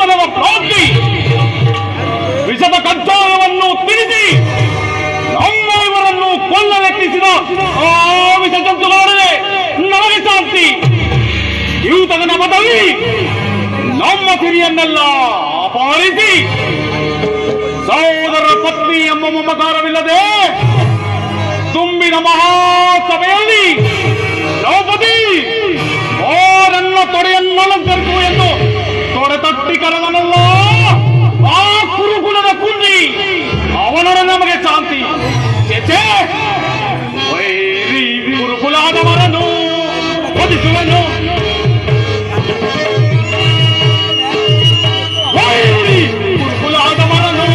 ವಿಷದ ಪ್ರಾಪ್ತಿ ವಿಷದ ಕಜ್ಜಾಯವನ್ನು ತಿಳಿಸಿ ನಮ್ಮ ಇವರನ್ನು ಕೊಲ್ಲಲೆತ್ತಿಸಿದ ಆ ವಿಷ ಜಂತುಗಳೊಡನೆ ನಮಗೆ ಶಾಂತಿ. ಯೂತದ ನಮದಲ್ಲಿ ನಮ್ಮ ಸಿರಿಯನ್ನೆಲ್ಲ ಅಪಹರಿಸಿ ಸಹೋದರ ಪತ್ನಿ ಎಂಬ ಮಮಕಾರವಿಲ್ಲದೆ ತುಂಬಿದ ಮಹಾಸಭೆಯಲ್ಲಿ ದ್ರೌಪದಿ ಓ ನನ್ನ ತೊಡೆಯನ್ನಲಂಕರಿಸು ಎಂದು ತೊಡೆ ತಟ್ಟಿ ಕರೆದನಲ್ಲ ಆ ಕುರುಕುಲದ ಕುಂಡಿ ಅವನೊಡನೆ ನಮಗೆ ಶಾಂತಿ. ಚೇಚೆ ವೈರಿ ಗುರುಕುಲಾದವರನ್ನು ವಧಿಸುವನು, ವೈರಿ ಗುರುಕುಲಾದವರನ್ನು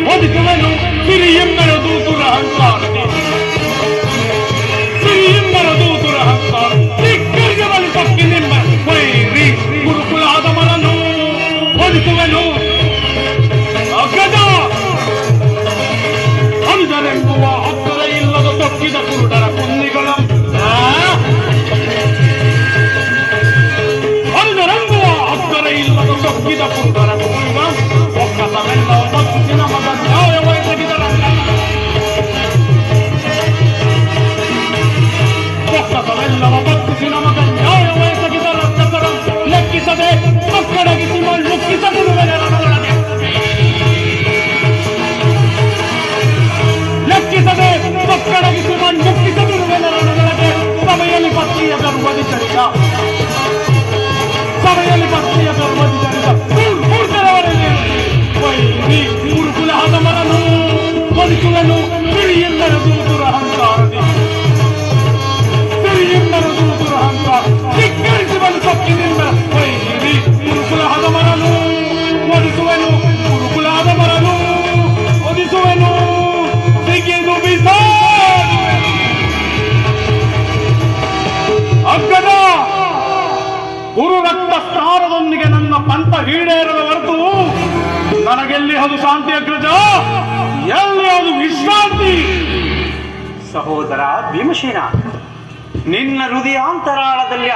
ವಧಿಸುವನು. ಸಿರಿಯೆಂಬೆರದು ದುರಹಂಕಾರತೆ, ಸಿರಿಯೆಂಬೆರದು ದುರಹಂಕಾರ. ಸಿಕ್ಕರಿಗೆ ಬಲಿ ತಕ್ಕಿ ನಿಮ್ಮ ವೈರಿ ಗುರುಕುಲಾದವರನ್ನು ವಧಿಸುವನು. ಅಗ್ಗದ ಅಂದರೆಂಬುವ ಹಕ್ಕದ ಇಲ್ಲದ ತೊಕ್ಕಿದ ಕುರುಡರ ಕುಂದಿಗಳ ಅಂದರೆಂಬುವ ಹಕ್ಕರ ಇಲ್ಲದ ತೊಕ್ಕಿದ ಕುರುಡರ ಕುಂದಿಗಳ ಒಕ್ಕಸವೆಲ್ಲ ಮತ್ತಿನ ಮಗ ನ್ಯಾಯವಾಗಿ ಒಕ್ಕಸವೆಲ್ಲವ ಬತ್ತಿಸಿನ ಮಗ ನ್ಯಾಯವಾಗಿ ರಕ್ಷಕರ ಲೆಕ್ಕಿಸದೆ ಮಕ್ಕಳಗಿಸಿ ಲುಕ್ಕಿಸದಿರುವೆನೆ ರಣದೊಳಗೆ ಲೆಕ್ಕಿಸದೆ ಮಕ್ಕಳಗಿಸಿ ಲುಕ್ಕಿಸದಿರುವೆನೆ ರಣದೊಳಗೆ. ಸಭೆಯಲ್ಲಿ ಪತ್ನಿಯ ಗರ್ವದಿ ಚರಿತ, ಸಭೆಯಲ್ಲಿ ಪತ್ನಿಯ ಗರ್ವದಿ ಚರಿತ ಮೂರ್ತಿರವರೆಗೆ ವೈರಿ ಗುರುಕುಲಾದವರನ್ನು ವಧಿಸುವನು. ಸಿರಿಯೆಂಬೆರದು ದುರಹಂಕಾರದಿ, ಸಿರಿಯೆಂಬೆರದು ದುರಹಂಕಾರ. ಧಿಕ್ಕರಿಸಿ ಬಲು ಸೊಕ್ಕಿನಿಂದ ವೈರಿ ಗುರುಕುಲಾದವರನ್ನು ವಧಿಸುವನು. ಗುರುಕುಲಾದವರನ್ನು ವಧಿಸುವನು. ಸಿಗಿದು ಬಿಸಾಡುವೆನು. ಅಗ್ಗದ ಗುರು ರಕ್ತ ಸ್ನಾನದೊಂದಿಗೆ ನನ್ನ ಪಂಥ ಈಡೇರದ ಹೊರತು ನನಗೆಲ್ಲಿ ಅದು ಶಾಂತಿ ಅಗ್ರಜ, ಎಲ್ಲಿ ಅದು ವಿಶ್ರಾಂತಿ. ಸಹೋದರ ಭೀಮಸೇನ, ನಿನ್ನ ಹೃದಯಾಂತರಾಳದಲ್ಲಿ